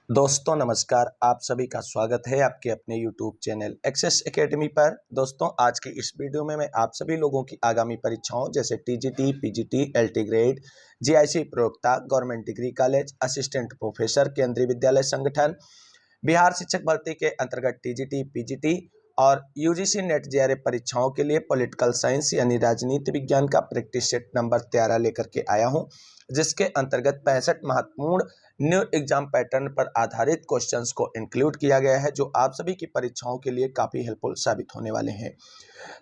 दोस्तों नमस्कार, आप सभी का स्वागत है आपके अपने YouTube चैनल एक्सेस एकेडमी पर। दोस्तों आज की इस वीडियो में मैं आप सभी लोगों की आगामी परीक्षाओं जैसे TGT, PGT, LT grade, GIC प्रयोक्ता, government degree college, assistant professor, Kendriya Vidyalaya Sangathan, Bihar शिक्षक भर्ती के अंतर्गत टीजीटी, पीजीटी और यूजीसी नेट जेआरएफ परीक्षाओं के लिए पॉलिटिकल साइंस यानी राजनीति विज्ञान का प्रैक्टिस सेट नंबर 13 लेकर के आया हूं, जिसके अंतर्गत 65 महत्वपूर्ण न्यू एग्जाम पैटर्न पर आधारित क्वेश्चंस को इंक्लूड किया गया है, जो आप सभी की परीक्षाओं के लिए काफी हेल्पफुल साबित होने वाले हैं।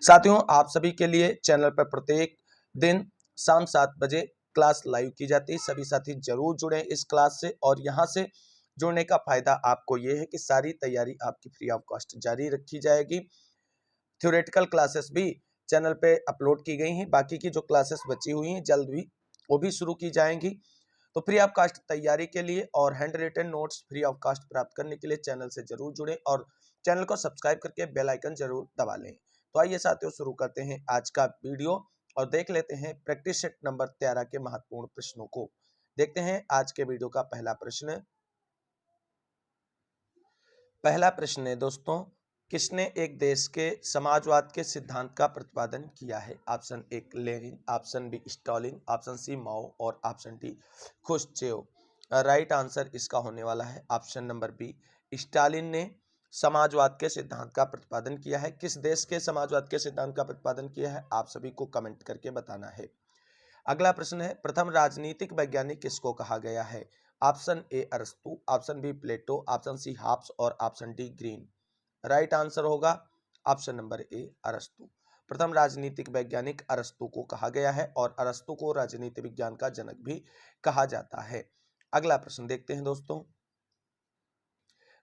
साथियों, आप सभी के लिए चैनल पर प्रत्येक दिन शाम 7 बजे क्लास लाइव की जाती है। सभी साथी जरूर जुड़े इस क्लास से, और यहाँ से जुड़ने का फायदा आपको ये है कि सारी तैयारी आपकी फ्री ऑफ कॉस्ट जारी रखी जाएगी। थ्योरेटिकल क्लासेस भी चैनल पे अपलोड की गई हैं, बाकी की जो क्लासेस बची हुई हैं जल्द भी वो भी शुरू की जाएंगी। तो फ्री ऑफ कॉस्ट तैयारी के लिए और handwritten notes free of cost प्राप्त करने के लिए चैनल से जरूर जुड़ें और चैनल को सब्सक्राइब करके बेल आइकन जरूर दबा लें। तो आइए साथियों, शुरू करते हैं आज का वीडियो और देख लेते हैं प्रैक्टिस सेट नंबर 13 के महत्वपूर्ण प्रश्नों को। देखते हैं आज के वीडियो का पहला प्रश्न है दोस्तों, किसने एक देश के समाजवाद के सिद्धांत का प्रतिपादन किया है? Option 1 Lenin, option B Stalin, option C Mao और option D Khrushchev. Right answer इसका होने वाला है ऑप्शन नंबर बी, स्टालिन ने समाजवाद के सिद्धांत का प्रतिपादन किया है। किस देश के समाजवाद के सिद्धांत का प्रतिपादन किया है, आप सभी को कमेंट करके बताना है। अगला प्रश्न है, प्रथम राजनीतिक वैज्ञानिक किसको कहा गया है? ऑप्शन ए अरस्तु, option B Plato, option C Hobbes और option D Green. Right answer होगा ऑप्शन नंबर ए अरस्तु। प्रथम राजनीतिक वैज्ञानिक अरस्तु को कहा गया है और अरस्तु को राजनीति विज्ञान का जनक भी कहा जाता है। अगला प्रश्न देखते हैं दोस्तों।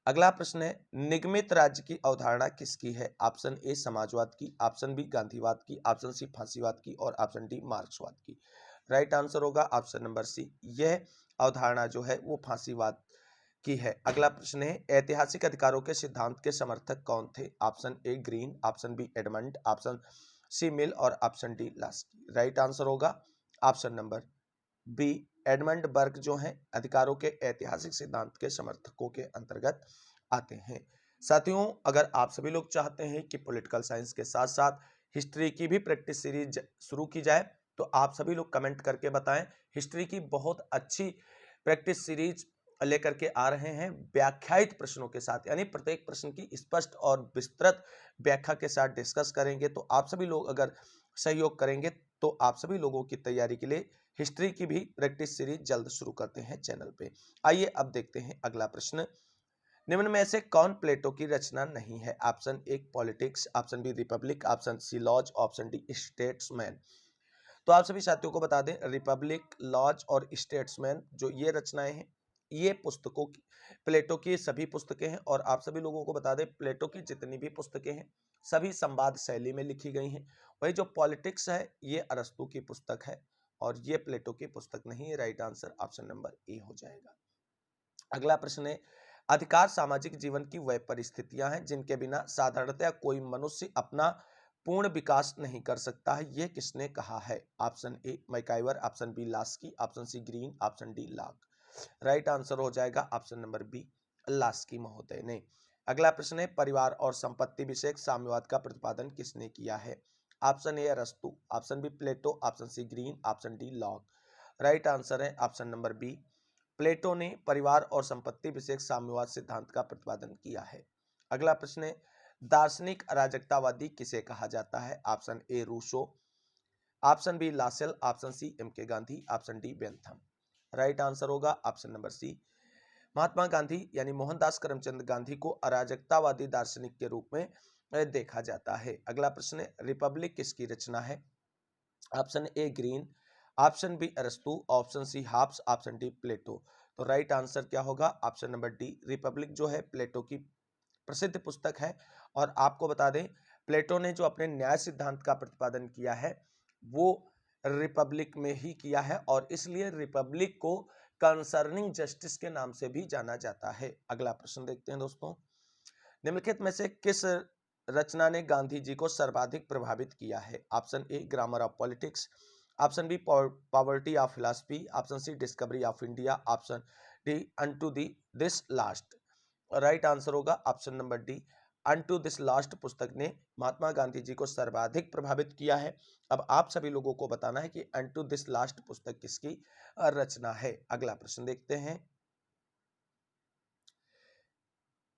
अगला प्रश्न है, निगमित राज्य की अवधारणा किसकी है? ऑप्शन ए समाजवाद की, ऑप्शन बी गांधीवाद की, ऑप्शन सी फांसीवाद की और ऑप्शन डी मार्क्सवाद की। राइट आंसर होगा ऑप्शन नंबर सी, यह अवधारणा जो है वो फांसीवाद की है। अगला प्रश्न है, ऐतिहासिक अधिकारों के सिद्धांत के समर्थक कौन थे? Option A Green, option B Edmund, option C Mill और option D Laski. Right answer होगा option number B, Edmund Burke जो हैं अधिकारों के ऐतिहासिक सिद्धांत के समर्थकों के अंतर्गत आते हैं। साथियों, अगर आप सभी लोग चाहते हैं कि पॉलिटिकल साइंस के साथ साथ हिस्ट्री की भी प्रैक्टिस सीरीज शुरू की जाए, तो आप सभी लोग कमेंट करके बताएं। हिस्ट्री की बहुत अच्छी प्रैक्टिस सीरीज लेकर के आ रहे हैं व्याख्यायित प्रश्नों के साथ, यानी प्रत्येक प्रश्न की स्पष्ट और विस्तृत व्याख्या के साथ डिस्कस करेंगे। तो आप सभी लोग अगर सहयोग करेंगे तो आप सभी लोगों की तैयारी के लिए हिस्ट्री की भी प्रैक्टिस सीरीज जल्द शुरू करते हैं चैनल पे। आइए अब देखते हैं अगला प्रश्न। निम्न में से कौन प्लेटो की रचना नहीं है? Option A politics, option B republic, option C laws, option D statesman. तो आप सभी साथियों को बता दें, रिपब्लिक, लॉज और स्टेट्समैन जो ये रचनाएं हैं, ये पुस्तकों की प्लेटो की सभी पुस्तकें हैं। और आप सभी लोगों को बता दें, प्लेटो की जितनी भी पुस्तकें हैं सभी संवाद शैली में लिखी गई हैं। वही जो पॉलिटिक्स है ये अरस्तु की पुस्तक है और ये प्लेटो की पुस्तक नहीं है। राइट आंसर ऑप्शन नंबर ए हो जाएगा। अगला प्रश्न है, अधिकार सामाजिक जीवन की वह परिस्थितियां हैं जिनके बिना साधारणतया कोई मनुष्य अपना पूर्ण विकास नहीं कर सकता है। यह किसने कहा है? Option A MacIver, option B Laski, option C Green, option D Locke. Right answer हो जाएगा ऑप्शन नंबर बी, लास्की महोदय ने। अगला प्रश्न है, परिवार और संपत्ति विषयक साम्यवाद का प्रतिपादन किसने किया है? ऑप्शन ए अरस्तु, option B Plato, option C Green, option D Locke. Right answer है ऑप्शन नंबर बी, प्लेटो ने परिवार और संपत्ति विषयक साम्यवाद सिद्धांत का प्रतिपादन किया है। अगला प्रश्न है, दार्शनिक अराजकतावादी किसे कहा जाता है? Option A Rousseau, option B Lassalle, option C M K Gandhi, option D Bentham. Right answer होगा option number C, Mahatma Gandhi यानी मोहनदास करमचंद गांधी को अराजकतावादी दार्शनिक के रूप में देखा जाता है। अगला प्रश्न है, रिपब्लिक किसकी रचना है? Option A Green, option B अरस्तु, option C Hobbes, option D Plato. तो राइट आंसर क्या होगा? ऑप्शन नंबर डी, रिपब्लिक जो है प्लेटो की प्रसिद्ध पुस्तक है। और आपको बता दें, प्लेटो ने जो अपने न्याय सिद्धांत का प्रतिपादन किया है वो रिपब्लिक में ही किया है और इसलिए रिपब्लिक को कंसर्निंग जस्टिस के नाम से भी जाना जाता है। अगला प्रश्न देखते हैं दोस्तों, निम्नलिखित में से किस रचना ने गांधी जी को सर्वाधिक प्रभावित किया है? Option A grammar of politics, option B poverty of philosophy, option C discovery of India, option D unto the this last. Right answer होगा option number D, unto this last पुस्तक ने महात्मा गांधी जी को सर्वाधिक प्रभावित किया है। अब आप सभी लोगों को बताना है कि अनटू दिस लास्ट पुस्तक किसकी रचना है। अगला प्रश्न देखते हैं।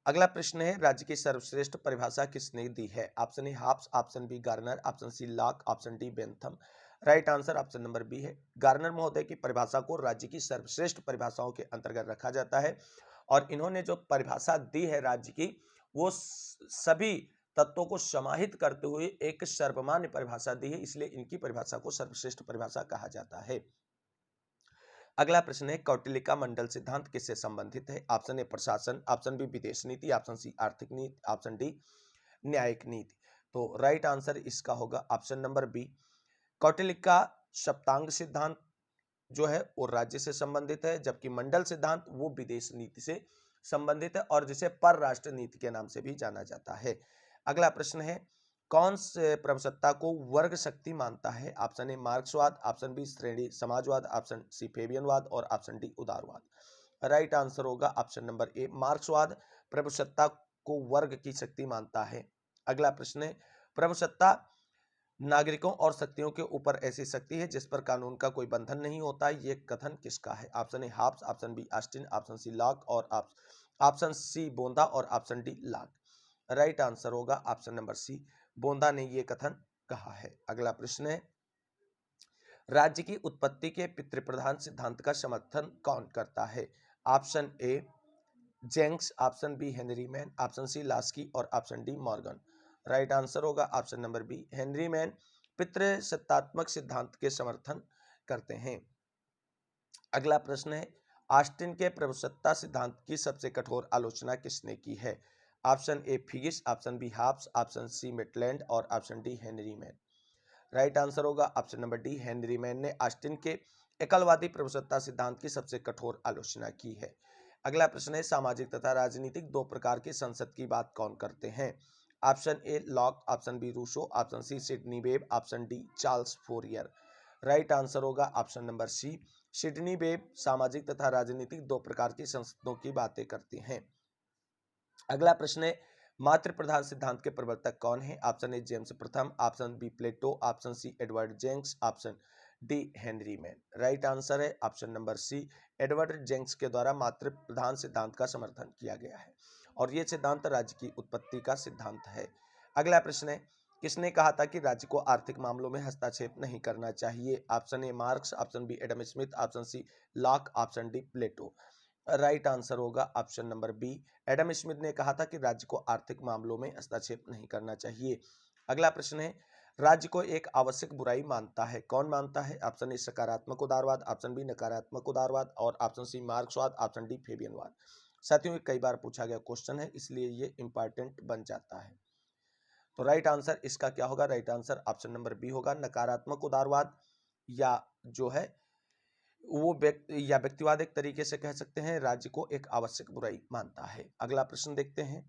अगला प्रश्न है, राज्य की सर्वश्रेष्ठ परिभाषा किसने दी है? Option A Hobbes, option B Garner, option C Locke, option D Bentham. Right answer option number B है। गार्नर महोदय की परिभाषा को राज्य की सर्वश्रेष्ठ परिभाषाओं के अंतर्गत रखा जाता है और इन्होंने जो परिभाषा दी है राज्य की, वो सभी तत्वों को समाहित करते हुए एक सर्वमान्य परिभाषा दी है, इसलिए इनकी परिभाषा को सर्वश्रेष्ठ परिभाषा कहा जाता है। अगला प्रश्न है, कौटिल्य मंडल सिद्धांत किससे संबंधित है? ऑप्शन ए प्रशासन, ऑप्शन बी विदेश नीति, ऑप्शन सी आर्थिक नीति, ऑप्शन डी न्यायिक नीति। तो राइट आंसर इसका होगा ऑप्शन नंबर बी। कौटिल्य का सप्तांग सिद्धांत जो है वो राज्य से संबंधित है, जबकि मंडल सिद्धांत वो विदेश नीति से संबंधित है और जिसे परराष्ट्र नीति के नाम से भी जाना जाता है। अगला प्रश्न है, कौन से प्रभुसत्ता को वर्ग शक्ति मानता है? ऑप्शन ए मार्क्सवाद, ऑप्शन बी श्रेणी समाजवाद, ऑप्शन सी फेबियनवाद और ऑप्शन डी उदारवाद। राइट आंसर होगा ऑप्शन नंबर ए, मार्क्सवाद प्रभुसत्ता को वर्ग की शक्ति मानता है। अगला प्रश्न है, प्रभुसत्ता नागरिकों और शक्तियों के ऊपर ऐसी शक्ति है जिस पर कानून का कोई बंधन नहीं होता, ये कथन किसका है? Option A Hobbes, option B Austin, option C Locke और ऑप्शन सी बोंदा और option D Locke. Right answer होगा ऑप्शन नंबर सी, बोंदा ने ये कथन कहा है। अगला प्रश्न है, राज्य की उत्पत्ति के पितृप्रधान सिद्धांत का समर्थन कौन करता है? Option A Jenks, option B Henry Maine, option C Laski और option D Morgan. Right answer होगा option number B, Henry Maine पितृसत्तात्मक सिद्धांत के समर्थन करते हैं। अगला प्रश्न है, ऑस्टिन के प्रभुसत्ता सिद्धांत की सबसे कठोर आलोचना किसने की है? Option A Figgis, option B Hobbes, option C Maitland और option D Henry Maine. Right answer होगा option number D, Henry Maine ने ऑस्टिन के एकलवादी प्रभुसत्ता सिद्धांत की सबसे कठोर आलोचना की है। अगला प्रश्न है, सामाजिक तथा राजनीतिक दो प्रकार की संसद की बात कौन करते हैं? Option A Locke, option B Rousseau, option C Sidney Webb, option D Charles Fourier. Right answer होगा option number C, Sidney Webb सामाजिक तथा राजनीतिक दो प्रकार की संसदों की बातें करती हैं। अगला प्रश्न है, मातृ प्रधान सिद्धांत के प्रवर्तक कौन है? ऑप्शन ए जेम्स प्रथम, option B Plato, option C Edward Jenks, option D Henry Maine. Right answer है option number C, Edward Jenks के द्वारा मातृ प्रधान सिद्धांत का समर्थन किया गया है और यह सिद्धांत राज्य की उत्पत्ति का सिद्धांत है। अगला प्रश्न है, किसने कहा था कि राज्य को आर्थिक मामलों में हस्तक्षेप नहीं करना चाहिए? Option A Marx, option B Adam Smith, option C Locke, option D Plato. Right answer होगा option number B, Adam Smith ने कहा था कि राज्य को आर्थिक मामलों में हस्तक्षेप नहीं करना चाहिए। अगला प्रश्न है, राज्य को एक आवश्यक बुराई मानता है, कौन मानता है? ऑप्शन ए सकारात्मक उदारवाद, ऑप्शन बी नकारात्मक उदारवाद और ऑप्शन सी मार्क्सवाद, ऑप्शन डी फेबियनवाद। साथियों, कई बार पूछा गया क्वेश्चन है, इसलिए ये इंपॉर्टेंट बन जाता है। तो राइट आंसर इसका क्या होगा? Right answer option number B होगा, नकारात्मक उदारवाद या जो है वो व्यक्तिवाद एक तरीके से कह सकते हैं, राज्य को एक आवश्यक बुराई मानता है। अगला प्रश्न देखते हैं।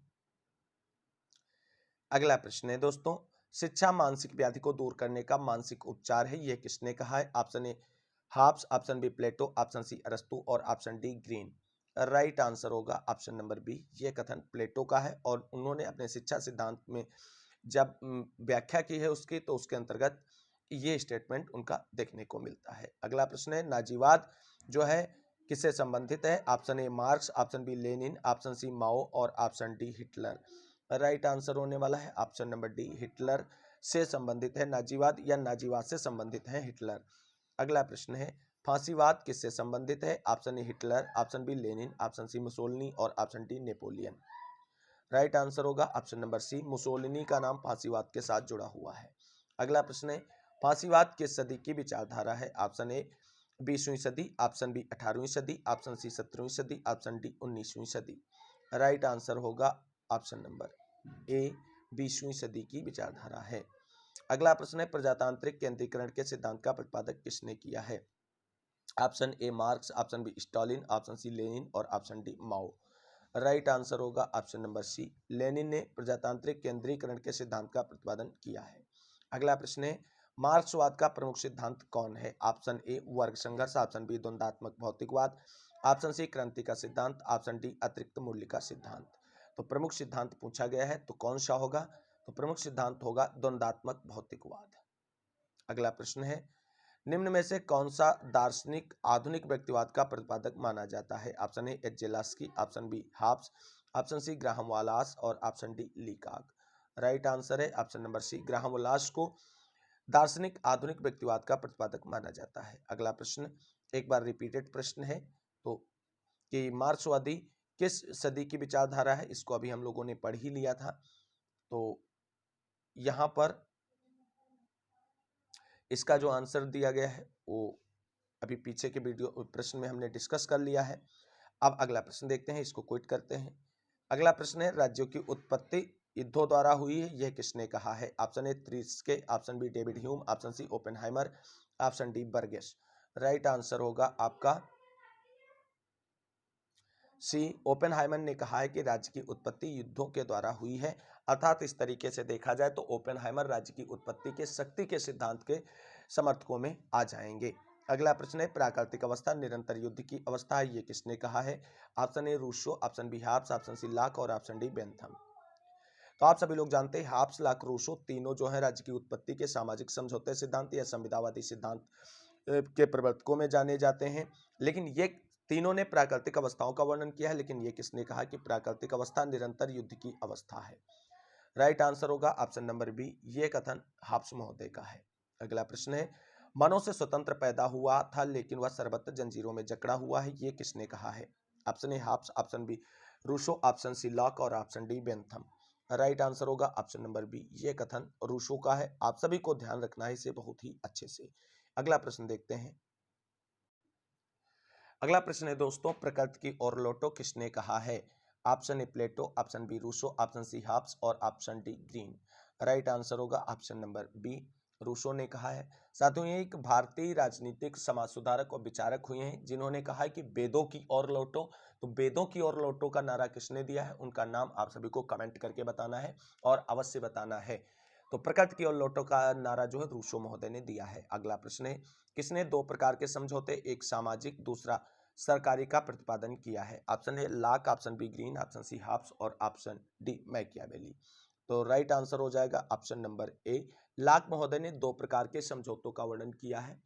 अगला प्रश्न है दोस्तों, शिक्षा मानसिक व्याधि को दूर करने का मानसिक उपचार है, यह किसने कहा है? Option A Hobbes, option B Plato, option C अरस्तु और option D Green. Right answer होगा ऑप्शन नंबर बी, यह कथन प्लेटो का है और उन्होंने अपने शिक्षा सिद्धांत में जब व्याख्या की है उसकी, तो उसके अंतर्गत ये स्टेटमेंट उनका देखने को मिलता है। अगला प्रश्न है, नाजीवाद जो है किससे संबंधित है? Option A Marx, option B Lenin, option C Mao और option D Hitler. Right answer होने वाला है ऑप्शन नंबर डी, हिटलर से संबंधित है नाजीवाद या नाजीवाद से संबंधित है हिटलर। अगला प्रश्न है, फांसीवाद किससे संबंधित है? Option A Hitler, option B Lenin, option C Mussolini और option D Napoleon. Right answer होगा ऑप्शन नंबर सी, मुसोलिनी का नाम फांसीवाद के साथ जुड़ा हुआ है। अगला प्रश्न है, फांसीवाद किस सदी की विचारधारा है? ऑप्शन ए 20वीं सदी, ऑप्शन बी 18वीं सदी, ऑप्शन सी 17वीं सदी, ऑप्शन डी 19वीं सदी। राइट आंसर होगा ऑप्शन नंबर ए, 20वीं सदी की विचारधारा है। अगला प्रश्न है, प्रजातांत्रिक केंद्रीकरण के सिद्धांत का प्रतिपादक किसने किया है? Option A Marx, option B Stalin, option C Lenin और option D Mao. Right answer होगा ऑप्शन नंबर सी, लेनिन ने प्रजातांत्रिक केंद्रीकरण के सिद्धांत का प्रतिपादन किया है। अगला प्रश्न है, मार्क्सवाद का प्रमुख सिद्धांत कौन है? ऑप्शन ए वर्ग संघर्ष, ऑप्शन बी द्वंद्वात्मक भौतिकवाद, ऑप्शन सी क्रांति का सिद्धांत, ऑप्शन डी अतिरिक्त मूल्य का सिद्धांत। तो प्रमुख सिद्धांत पूछा गया है तो कौन सा होगा? तो प्रमुख सिद्धांत होगा द्वंद्वात्मक भौतिकवाद। अगला प्रश्न है, निम्न में से कौन सा दार्शनिक आधुनिक व्यक्तिवाद का प्रतिपादक माना जाता है? Option A J Laski, option B Hobbes, option C Graham Wallas और option D Leacock. Right answer है option number C, Graham Wallas को दार्शनिक आधुनिक व्यक्तिवाद का प्रतिपादक माना जाता है। अगला प्रश्न एक बार रिपीटेड प्रश्न है, तो कि मार्क्सवादी किस सदी की विचारधारा है? इसको अभी हम लोगों ने पढ़ ही लिया था। तो यहां पर इसका जो आंसर दिया गया है वो अभी पीछे के वीडियो प्रश्न में हमने डिस्कस कर लिया है। अब अगला प्रश्न देखते हैं, इसको क्विट करते हैं। अगला प्रश्न है, राज्यों की उत्पत्ति युद्धों द्वारा हुई है, यह किसने कहा है? Option A Treitschke, option B David Hume, option C Oppenheimer, option D Burgess. Right answer होगा आपका सी, ओपेनहाइमर ने कहा है कि राज्य की उत्पत्ति युद्धों के द्वारा हुई है। अर्थात इस तरीके से देखा जाए तो ओपेनहाइमर राज्य की उत्पत्ति के शक्ति के सिद्धांत के समर्थकों में आ जाएंगे। अगला प्रश्न है, प्राकृतिक अवस्था निरंतर युद्ध की अवस्था है, ये किसने कहा है? Option A Rousseau, option B Hobbes, option C Locke और ऑप्शन डी बेंथम। तो आप सभी लोग जानते हैं हाब्स, लाक, रूसो तीनों जो है राज्य की उत्पत्ति के सामाजिक समझौते सिद्धांत या संविदावादी सिद्धांत के प्रवर्तकों में जाने जाते हैं। लेकिन ये तीनों ने प्राकृतिक अवस्थाओं का वर्णन किया है, लेकिन ये किसने कहा कि प्राकृतिक अवस्था निरंतर युद्ध की अवस्था है? राइट आंसर होगा ऑप्शन नंबर बी, ये कथन हाब्स महोदय का है। अगला प्रश्न है, मनो से स्वतंत्र पैदा हुआ था लेकिन वह सर्वत्र जंजीरों में जकड़ा हुआ है, ये किसने कहा है? Option A Hobbes, option B Rousseau, option C Locke और option D Bentham. Right answer होगा ऑप्शन नंबर बी, ये कथन रूसो का है। आप सभी को ध्यान रखना है इसे बहुत ही अच्छे से। अगला प्रश्न देखते हैं। अगला प्रश्न है दोस्तों, प्रकृति की ओर लौटो किसने कहा है? Option A Plato, option B Rousseau, option C Hobbes और option D Green. Right answer होगा ऑप्शन नंबर बी, रूसो ने कहा है। साथियों, ये एक भारतीय राजनीतिक समाज सुधारक और विचारक हुए हैं जिन्होंने कहा है कि वेदों की ओर लौटो। तो वेदों की ओर लौटो का नारा किसने दिया है? उनका नाम आप सभी को कमेंट करके बताना है और अवश्य बताना है। तो प्रकृति की ओर लौटो का नारा जो है रूसो महोदय ने दिया है। अगला प्रश्न है, किसने दो प्रकार के समझौते, एक सामाजिक दूसरा सरकारी का प्रतिपादन किया है? Option A Locke, option B Green, option C Hobbes और ऑप्शन डी मैकियावेली। तो राइट आंसर हो जाएगा ऑप्शन नंबर ए, लाक महोदय ने दो प्रकार के समझौतों का वर्णन किया है।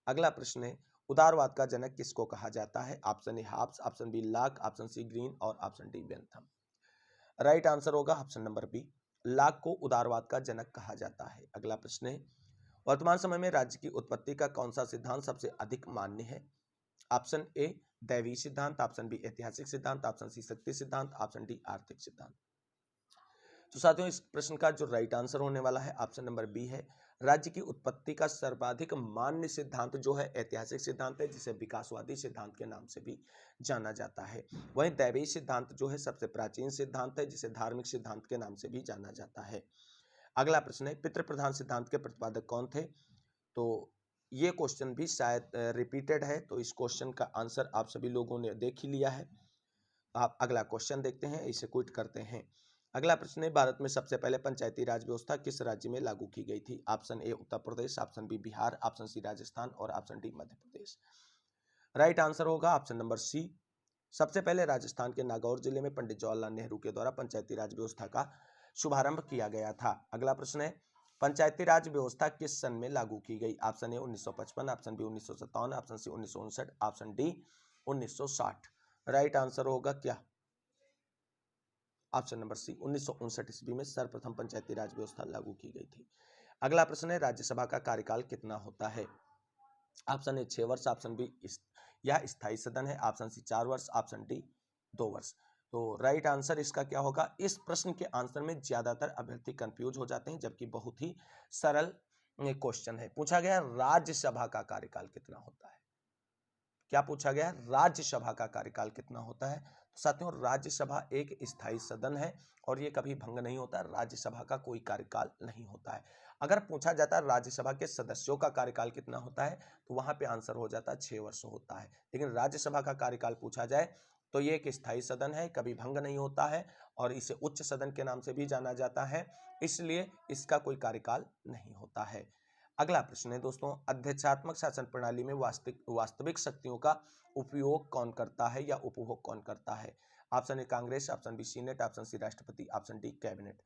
अगला प्रश्न है, उदारवाद का जनक किसको कहा जाता है? Option A Hobbes, option B Locke, option C Green और option D Bentham. Right answer होगा ऑप्शन नंबर बी, लाक को उदारवाद का जनक कहा जाता है। अगला प्रश्न है, वर्तमान समय में राज्य की उत्पत्ति का कौन सा सिद्धांत सबसे अधिक मान्य है? ऑप्शन ए दैवीय सिद्धांत, ऑप्शन बी ऐतिहासिक सिद्धांत, ऑप्शन सी शक्ति सिद्धांत, ऑप्शन डी आर्थिक सिद्धांत। तो साथियों, इस प्रश्न का जो राइट आंसर होने वाला है ऑप्शन नंबर बी है। राज्य की उत्पत्ति का सर्वाधिक मान्य सिद्धांत जो है ऐतिहासिक सिद्धांत है, जिसे विकासवादी सिद्धांत के नाम से भी जाना जाता है। वहीं दैवीय सिद्धांत जो है सबसे प्राचीन सिद्धांत है, जिसे धार्मिक सिद्धांत के नाम से भी जाना जाता है। अगला प्रश्न है, पितृ प्रधान सिद्धांत के प्रतिपादक कौन थे? तो ये क्वेश्चन भी शायद रिपीटेड है, तो इस क्वेश्चन का आंसर आप सभी लोगों ने देख ही लिया है। आप अगला क्वेश्चन देखते हैं, इसे क्विट करते हैं। अगला प्रश्न है, भारत में सबसे पहले पंचायती राज व्यवस्था किस राज्य में लागू की गई थी? Option A Uttar Pradesh, option B Bihar, option C Rajasthan और option D Madhya Pradesh. Right answer होगा ऑप्शन नंबर सी, सबसे पहले राजस्थान के नागौर जिले में पंडित जवाहरलाल नेहरू के द्वारा पंचायती राज व्यवस्था का शुभारंभ किया गया था। अगला प्रश्न है, पंचायती राज व्यवस्था किस सन में लागू की गई? Option A 1955, option B 1957, option C 1959, option D 1960। Right answer होगा क्या? ऑप्शन नंबर सी, 1959 ईस्वी में सर्वप्रथम पंचायती राज व्यवस्था लागू की गई थी। अगला प्रश्न है, राज्यसभा का कार्यकाल कितना होता है? ऑप्शन ए 6 वर्ष, ऑप्शन बी यह स्थायी सदन है, ऑप्शन सी 4 वर्ष, ऑप्शन डी 2 वर्ष। तो राइट आंसर इसका क्या होगा? इस प्रश्न के आंसर में ज्यादातर अभ्यर्थी कंफ्यूज हो जाते हैं, जबकि बहुत ही सरल क्वेश्चन है। पूछा गया राज्यसभा का कार्यकाल कितना होता है? क्या पूछा गया? राज्यसभा का कार्यकाल कितना होता है? तो साथियों, राज्यसभा एक स्थायी सदन है और ये कभी भंग नहीं होता। राज्यसभा का कोई कार्यकाल नहीं होता है। अगर पूछा जाता है राज्यसभा के सदस्यों का कार्यकाल कितना होता है, तो वहां पे आंसर हो जाता है 6 वर्ष होता है। लेकिन राज्यसभा का कार्यकाल पूछा जाए तो ये एक स्थायी सदन है, कभी भंग नहीं होता है और इसे उच्च सदन के नाम से भी जाना जाता है, इसलिए इसका कोई कार्यकाल नहीं होता है। अगला प्रश्न है दोस्तों, अध्यक्षात्मक शासन प्रणाली में वास्तविक शक्तियों का उपयोग कौन करता है या उपभोग कौन करता है? Option A Congress, option B Senate, option C राष्ट्रपति, ऑप्शन डी कैबिनेट।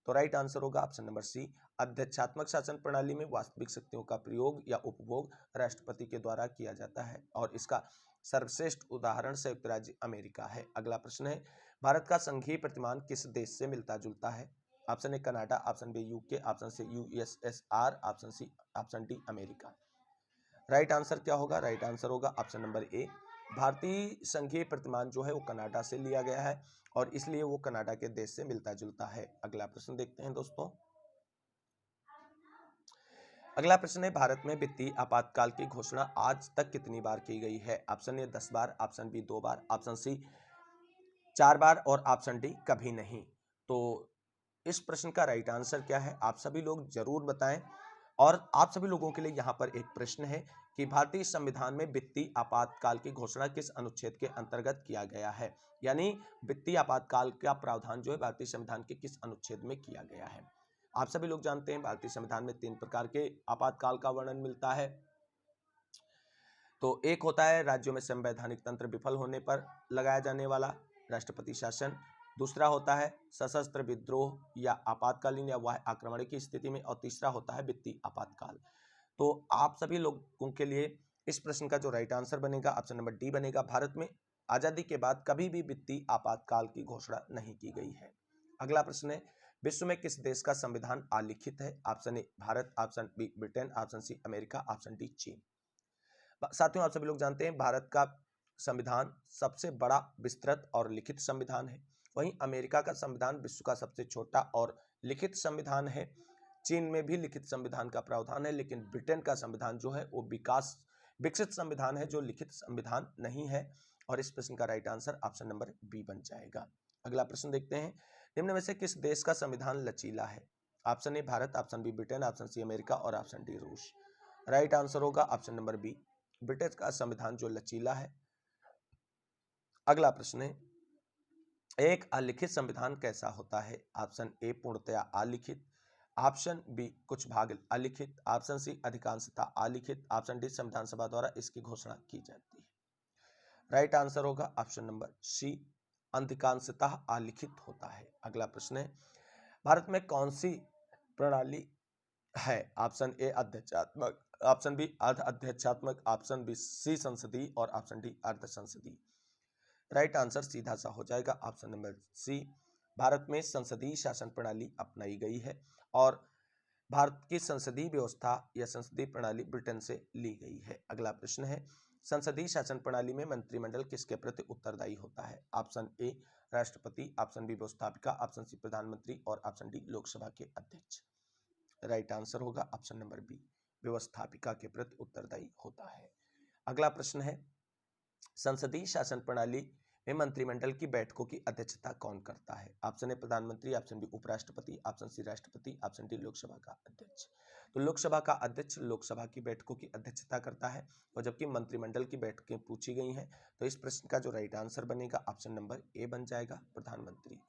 तो राइट आंसर होगा ऑप्शन नंबर सी, अध्यक्षात्मक शासन प्रणाली में वास्तविक शक्तियों का प्रयोग या उपभोग राष्ट्रपति के द्वारा किया जाता है और इसका सर्वश्रेष्ठ उदाहरण संयुक्त राज्य अमेरिका है। अगला प्रश्न है, भारत का संघीय प्रतिमान किस देश से मिलता जुलता है? Option A Canada, option B UK, option C USSR, option D America. Right answer क्या होगा? राइट आंसर होगा ऑप्शन नंबर ए, भारतीय संघीय प्रतिमान जो है वो कनाडा से लिया गया है और इसलिए वो कनाडा के देश से मिलता जुलता है। अगला प्रश्न देखते हैं दोस्तों। अगला प्रश्न है, भारत में वित्तीय आपातकाल की घोषणा आज तक कितनी बार की गई है? ऑप्शन ए 10 बार, ऑप्शन बी 2 बार, ऑप्शन सी 4 बार और ऑप्शन डी कभी नहीं। तो इस प्रश्न का राइट आंसर क्या है आप सभी लोग जरूर बताएं। और आप सभी लोगों के लिए यहाँ पर एक प्रश्न है कि भारतीय संविधान में वित्तीय आपातकाल की घोषणा किस अनुच्छेद के अंतर्गत किया गया है? यानी वित्तीय आपातकाल का प्रावधान जो है भारतीय संविधान के किस अनुच्छेद में किया गया है? आप सभी लोग जानते हैं भारतीय संविधान में 3 प्रकार के आपातकाल का वर्णन मिलता है। तो एक होता है राज्यों में संवैधानिक तंत्र विफल होने पर लगाया जाने वाला राष्ट्रपति शासन, दूसरा होता है सशस्त्र विद्रोह या आपातकालीन या वाह्य आक्रमण की स्थिति में, और तीसरा होता है वित्तीय आपातकाल। तो आप सभी लोगों के लिए इस प्रश्न का जो राइट आंसर बनेगा ऑप्शन नंबर डी बनेगा। भारत में आजादी के बाद कभी भी वित्तीय आपातकाल की घोषणा नहीं की गई है। अगला प्रश्न है, विश्व में किस देश का संविधान अलिखित है? Option A Bharat, option B Britain, option C America, option D चीन। साथियों, आप सभी लोग जानते हैं भारत का संविधान सबसे बड़ा विस्तृत और लिखित संविधान है। वहीं अमेरिका का संविधान विश्व का सबसे छोटा और लिखित संविधान है। चीन में भी लिखित संविधान का प्रावधान है, लेकिन ब्रिटेन का संविधान जो है वो विकसित संविधान है जो लिखित संविधान नहीं है। और इस प्रश्न का right answer option number B बन जाएगा। अगला प्रश्न देखते हैं, निम्न में से किस देश का संविधान लचीला है? Option A Bharat, option B Britain, option C America और ऑप्शन डी रूस। राइट आंसर होगा ऑप्शन नंबर बी, ब्रिटेन का संविधान जो लचीला है। अगला प्रश्न है, एक अलिखित संविधान कैसा होता है? ऑप्शन ए पूर्णतया अलिखित, ऑप्शन बी कुछ भाग अलिखित, ऑप्शन सी अधिकांशतः अलिखित, ऑप्शन डी संविधान सभा द्वारा इसकी घोषणा की जाती है। राइट आंसर होगा ऑप्शन नंबर सी, अधिकांशतः अलिखित होता है। अगला प्रश्न है, भारत में कौन सी प्रणाली है? ऑप्शन ए अध्यक्षात्मक, ऑप्शन बी अर्ध अध्यक्षात्मक, ऑप्शन बी सी संसदीय और ऑप्शन डी अर्ध संसदीय। राइट आंसर सीधा सा हो जाएगा ऑप्शन नंबर सी, भारत में संसदीय शासन प्रणाली अपनाई गई है और भारत की संसदीय व्यवस्था या संसदीय प्रणाली ब्रिटेन से ली गई है। अगला प्रश्न है, संसदीय शासन प्रणाली में मंत्रिमंडल किसके प्रति उत्तरदायी होता है? ऑप्शन ए राष्ट्रपति, ऑप्शन बी व्यवस्थापिका, ऑप्शन सी प्रधानमंत्री और ऑप्शन डी लोकसभा के अध्यक्ष। राइट आंसर होगा ऑप्शन नंबर बी, व्यवस्थापिका के प्रति उत्तरदायी होता है। अगला प्रश्न है, संसदीय शासन प्रणाली में मंत्रिमंडल की बैठकों की अध्यक्षता कौन करता है? ऑप्शन ए प्रधानमंत्री, ऑप्शन बी उपराष्ट्रपति, ऑप्शन सी राष्ट्रपति, ऑप्शन डी लोकसभा का अध्यक्ष। तो लोकसभा का अध्यक्ष लोकसभा की बैठकों की अध्यक्षता करता है और जबकि मंत्रिमंडल की बैठकें पूछी गई हैं तो इस प्रश्न का जो राइट आंसर बनेगा ऑप्शन नंबर ए बन जाएगा, प्रधानमंत्री।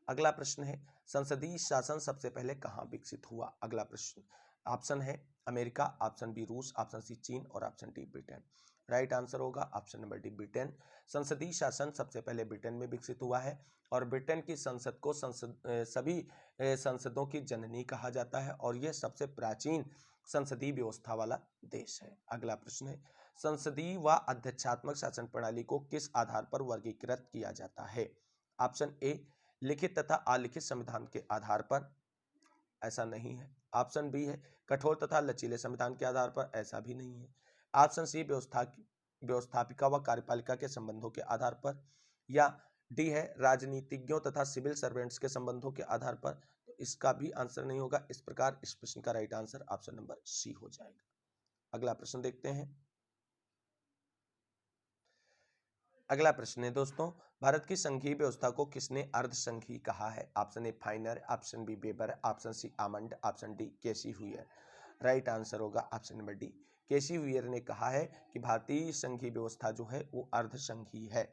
अगला प्रश्न है, संसदीय शासन सबसे पहले कहाँ विकसित हुआ? अगला प्रश्न ऑप्शन है अमेरिका, ऑप्शन बी रूस, ऑप्शन सी चीन और option D Britain. Right answer होगा ऑप्शन नंबर डी ब्रिटेन। संसदीय शासन सबसे पहले ब्रिटेन में विकसित हुआ है और ब्रिटेन की संसद को सभी संसदों की जननी कहा जाता है और यह सबसे प्राचीन संसदीय व्यवस्था वाला देश है। अगला प्रश्न है, संसदीय व अध्यक्षात्मक शासन प्रणाली को किस आधार पर वर्गीकृत किया जाता है? ऑप्शन ए लिखित तथा अलिखित संविधान के आधार पर, ऐसा नहीं है। ऑप्शन बी है कठोर तथा लचीले संविधान के आधार पर, ऐसा भी नहीं है। ऑप्शन सी व्यवस्थापिका व कार्यपालिका के संबंधों के आधार पर, या डी है राजनीतिज्ञों तथा सिविल सर्वेंट्स के संबंधों के आधार पर। तो इसका भी आंसर नहीं होगा। इस प्रकार इस प्रश्न का right answer option number C हो जाएगा। अगला प्रश्न देखते हैं। अगला प्रश्न है दोस्तों, भारत की संघीय व्यवस्था को किसने अर्ध संघीय कहा है? Option A Finer, option B Weber, option C Almond, option D K C Wheare. Right answer होगा option number D, K C Wheare ने कहा है कि भारतीय संघीय व्यवस्था जो है वो अर्ध संघीय है।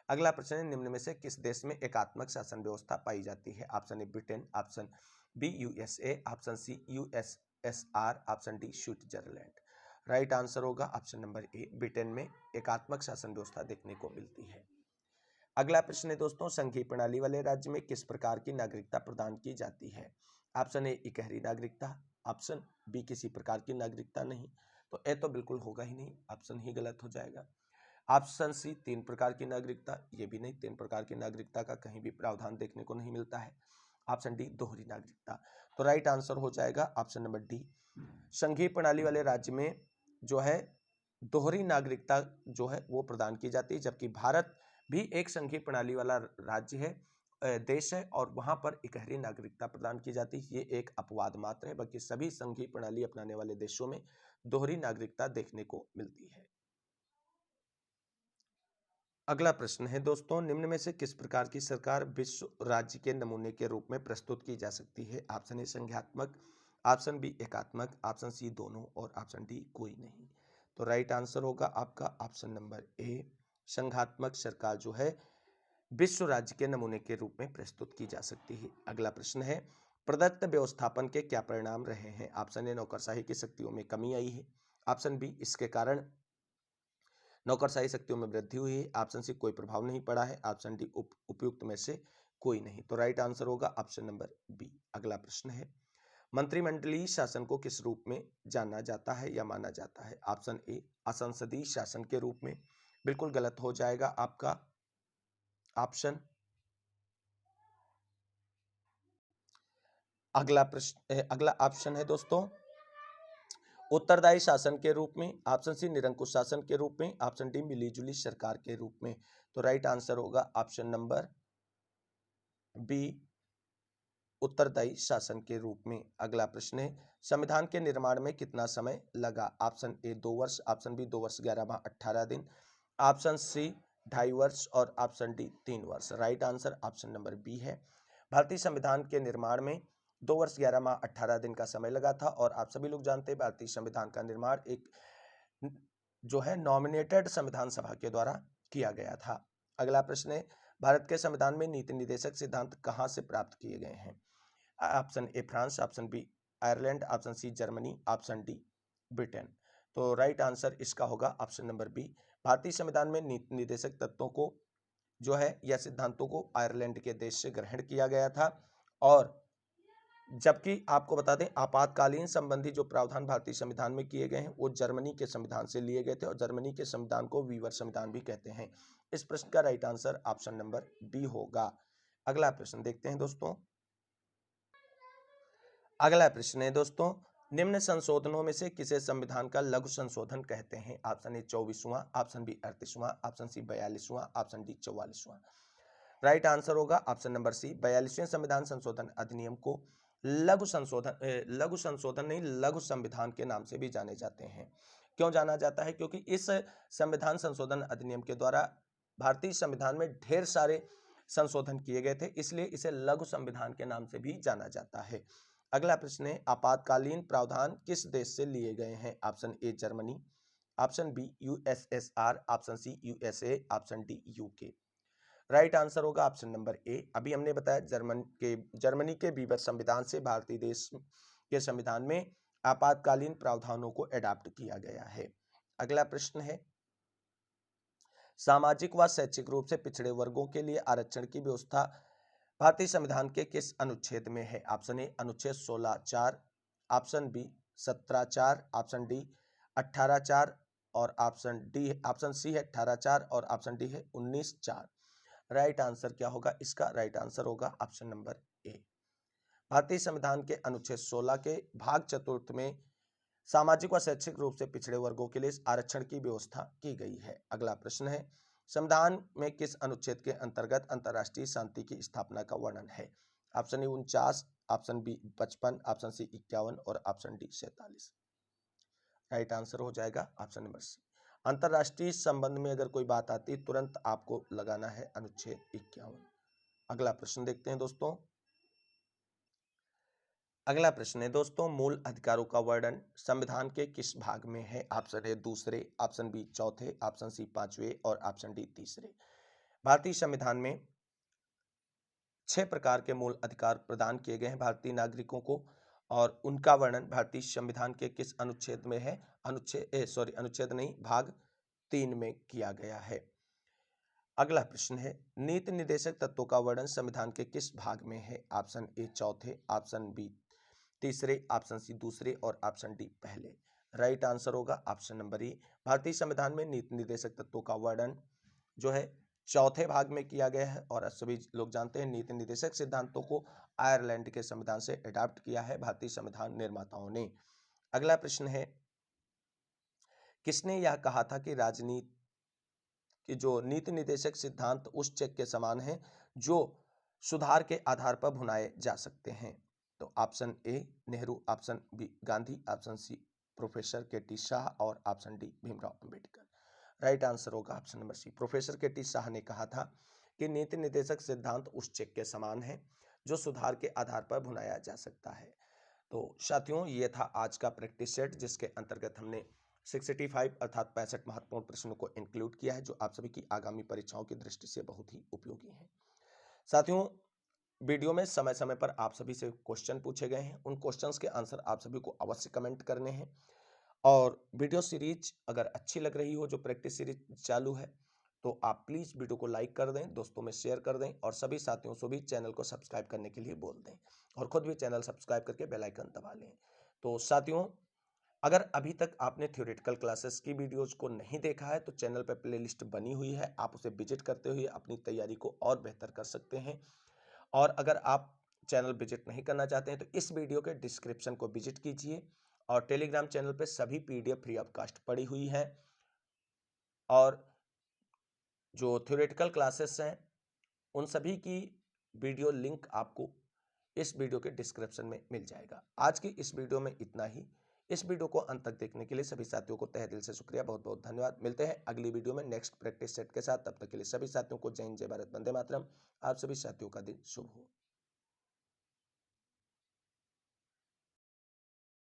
अगला प्रश्न है, निम्न में से किस देश में एकात्मक शासन व्यवस्था पाई जाती है? Option A Britain, option B USA, option C USSR, option D Switzerland. Right answer होगा ऑप्शन नंबर ए, ब्रिटेन में एकात्मक शासन व्यवस्था देखने को मिलती है। अगला प्रश्न है दोस्तों, संघीय प्रणाली वाले राज्य में किस प्रकार की नागरिकता प्रदान की जाती है? ऑप्शन ए इकहरी नागरिकता, ऑप्शन बी किसी प्रकार की नागरिकता नहीं, तो ए तो बिल्कुल होगा ही नहीं, ऑप्शन ही गलत हो जाएगा। ऑप्शन सी तीन प्रकार की नागरिकता, ये भी नहीं, तीन प्रकार की नागरिकता का कहीं भी प्रावधान देखने को नहीं मिलता है। ऑप्शन डी दोहरी नागरिकता। तो राइट आंसर हो जाएगा ऑप्शन नंबर डी, संघीय प्रणाली वाले राज्य में जो है दोहरी नागरिकता जो है वो प्रदान की जाती है, जबकि भारत भी एक संघीय प्रणाली वाला राज्य है, देश है, और वहां पर इकहरी नागरिकता प्रदान की जाती है। ये एक अपवाद मात्र है, बाकी सभी संघीय प्रणाली अपनाने वाले देशों में दोहरी नागरिकता देखने को मिलती है। अगला प्रश्न है दोस्तों, निम्न में से किस प्रकार की सरकार विश्व राज्य के नमूने के रूप में प्रस्तुत की जा सकती है? ऑप्शन ए संघात्मक, ऑप्शन बी एकात्मक, ऑप्शन सी दोनों, और ऑप्शन डी कोई नहीं। तो राइट आंसर होगा आपका ऑप्शन नंबर ए, संघात्मक सरकार जो है विश्व राज्य के नमूने के रूप में प्रस्तुत की जा सकती है। अगला प्रश्न है, प्रदत्त व्यवस्थापन के क्या परिणाम रहे हैं? ऑप्शन ए नौकरशाही की शक्तियों में कमी आई है, ऑप्शन बी इसके कारण नौकरशाही शक्तियों में वृद्धि हुई है, ऑप्शन सी कोई प्रभाव नहीं पड़ा है, ऑप्शन डी उपयुक्त में से कोई नहीं। तो राइट आंसर होगा ऑप्शन नंबर बी। अगला प्रश्न है, मंत्रिमंडलीय शासन को किस रूप में जाना जाता है या माना जाता है? ऑप्शन ए असंसदीय शासन के रूप में, बिल्कुल गलत हो जाएगा आपका ऑप्शन। अगला ऑप्शन है दोस्तों उत्तरदायी शासन के रूप में, ऑप्शन सी निरंकुश शासन के रूप में, ऑप्शन डी मिलीजुली सरकार के रूप में। तो राइट आंसर होगा ऑप्शन नंबर बी, उत्तरदायी शासन के रूप में। अगला प्रश्न है, संविधान के निर्माण में कितना समय लगा? ऑप्शन ए 2 वर्ष, ऑप्शन बी 2 वर्ष 11 माह 18 दिन, ऑप्शन सी 2.5 वर्ष, और ऑप्शन डी 3 वर्ष। Right answer option number B है। भारतीय संविधान के निर्माण में 2 वर्ष 11 माह 18 दिन का समय लगा था, और आप सभी लोग जानते हैं भारतीय संविधान का निर्माण एक जो है नॉमिनेटेड संविधान सभा के द्वारा किया गया था। अगला प्रश्न है, भारत के संविधान में नीति निर्देशक सिद्धांत कहाँ से प्राप्त किए गए हैं? Option A France, option B Ireland, option C Germany, option D Britain. तो राइट आंसर इसका होगा ऑप्शन नंबर बी, भारतीय संविधान में नीति निर्देशक तत्वों को जो है या सिद्धांतों को आयरलैंड के देश से ग्रहण किया गया था, और जबकि आपको बता दें आपातकालीन संबंधी जो प्रावधान भारतीय संविधान में किए गए हैं वो जर्मनी के संविधान से लिए गए थे, और जर्मनी के संविधान को वीवर संविधान भी कहते हैं। इस प्रश्न का right answer option number B होगा। अगला प्रश्न देखते हैं दोस्तों। अगला प्रश्न है दोस्तों, निम्न संशोधनों में से किसे संविधान का लघु संशोधन कहते हैं? ऑप्शन ए 24वां, ऑप्शन बी 38वां, ऑप्शन सी 42वां, ऑप्शन डी 44वां। राइट आंसर होगा ऑप्शन नंबर सी, 42वें संविधान संशोधन अधिनियम को लघु संशोधन नहीं, लघु संविधान के नाम से भी जाने जाते हैं। क्यों जाना जाता है? क्योंकि इस संविधान संशोधन अधिनियम के द्वारा भारतीय संविधान में ढेर सारे संशोधन किए गए थे, इसलिए इसे लघु संविधान के नाम से भी जाना जाता है। अगला प्रश्न है, आपातकालीन प्रावधान किस देश से लिए गए हैं? Option A Germany, option B USSR, option C USA, option D UK। Right answer होगा ऑप्शन नंबर ए। अभी हमने बताया जर्मनी के वीवर संविधान से भारतीय देश के संविधान में आपातकालीन प्रावधानों को अडॉप्ट किया गया है। अगला प्रश्न है, सामाजिक व शैक्षिक रूप से पिछड़े वर्गों के लिए आरक्षण की व्यवस्था भारतीय संविधान के किस अनुच्छेद में है? ऑप्शन ए अनुच्छेद 16(4), ऑप्शन बी 17(4), ऑप्शन डी 18(4), और ऑप्शन सी है 18(4), और ऑप्शन डी है 19(4। राइट आंसर क्या होगा इसका? राइट आंसर होगा ऑप्शन नंबर ए। भारतीय संविधान के अनुच्छेद 16 के भाग चतुर्थ में सामाजिक व शैक्षिक रूप से पिछड़े वर्गों के लिए आरक्षण की व्यवस्था की गई है। अगला प्रश्न है, संविधान में किस अनुच्छेद के अंतर्गत अंतर्राष्ट्रीय शांति की स्थापना का वर्णन है? Option A 49, option B 55, option C 51, और ऑप्शन डी 47। राइट आंसर हो जाएगा ऑप्शन नंबर सी। अंतर्राष्ट्रीय संबंध में अगर कोई बात आती तुरंत आपको लगाना है अनुच्छेद 51। अगला प्रश्न देखते हैं दोस्तों। अगला प्रश्न है दोस्तों, मूल अधिकारों का वर्णन संविधान के किस भाग में है? ऑप्शन ए दूसरे, ऑप्शन बी चौथे, ऑप्शन सी 5वें, और ऑप्शन डी तीसरे। भारतीय संविधान में 6 प्रकार के मूल अधिकार प्रदान किए गए हैं भारतीय नागरिकों को, और उनका वर्णन भारतीय संविधान के किस अनुच्छेद में है? अनुच्छेद नहीं, भाग 3 में किया गया है। अगला प्रश्न है, नीति निर्देशक तत्वों का वर्णन संविधान के किस भाग में है? ऑप्शन ए चौथे, ऑप्शन बी तीसरे, ऑप्शन सी दूसरे और ऑप्शन डी पहले। राइट आंसर होगा ऑप्शन नंबर ए। भारतीय संविधान में नीति निर्देशक तत्वों का वर्णन जो है चौथे भाग में किया गया है और सभी लोग जानते हैं नीति निर्देशक सिद्धांतों को आयरलैंड के संविधान से अडॉप्ट किया है भारतीय संविधान निर्माताओं ने। अगला प्रश्न है, किसने यह कहा था कि राजनीति कि जो नीति निर्देशक सिद्धांत उस चेक के समान है जो सुधार के आधार पर भुनाए जा सकते हैं? तो option A Nehru, option B Gandhi, option C professor K T Shah और option D Bhimrao Ambedkar. Right answer होगा option number C. Professor K T Shah ने कहा था कि नीति निर्देशक सिद्धांत उस चेक के समान है जो सुधार के आधार पर भुनाया जा सकता है। तो साथियों, ये था आज का प्रैक्टिस सेट जिसके अंतर्गत हमने 65 अर्थात 65 महत्वपूर्ण प्रश्नों को इंक्लूड किया है जो आप सभी की आगामी परीक्षाओं की दृष्टि से बहुत ही उपयोगी है। साथियों, वीडियो में समय समय पर आप सभी से क्वेश्चन पूछे गए हैं, उन क्वेश्चंस के आंसर आप सभी को अवश्य कमेंट करने हैं। और वीडियो सीरीज अगर अच्छी लग रही हो, जो प्रैक्टिस सीरीज चालू है, तो आप प्लीज वीडियो को लाइक कर दें, दोस्तों में शेयर कर दें और सभी साथियों से भी चैनल को सब्सक्राइब करने के लिए बोल दें और खुद भी चैनल सब्सक्राइब करके बेल आइकन दबा लें। तो साथियों, अगर अभी तक आपने थ्योरेटिकल क्लासेस की वीडियोज को नहीं देखा है तो चैनल पर प्लेलिस्ट बनी हुई है, आप उसे विजिट करते हुए अपनी तैयारी को और बेहतर कर सकते हैं। और अगर आप चैनल विजिट नहीं करना चाहते हैं तो इस वीडियो के डिस्क्रिप्शन को विजिट कीजिए और टेलीग्राम चैनल पे सभी पीडीएफ फ्री ऑफ कॉस्ट पड़ी हुई है और जो थ्योरेटिकल क्लासेस हैं उन सभी की वीडियो लिंक आपको इस वीडियो के डिस्क्रिप्शन में मिल जाएगा। आज की इस वीडियो में इतना ही। इस वीडियो को अंत तक देखने के लिए सभी साथियों को तहे दिल से शुक्रिया, बहुत बहुत धन्यवाद। मिलते हैं अगली वीडियो में नेक्स्ट प्रैक्टिस सेट के साथ। तब तक के लिए सभी साथियों को जय हिंद, जय भारत, वंदे मातरम। आप सभी साथियों का दिन शुभ हो।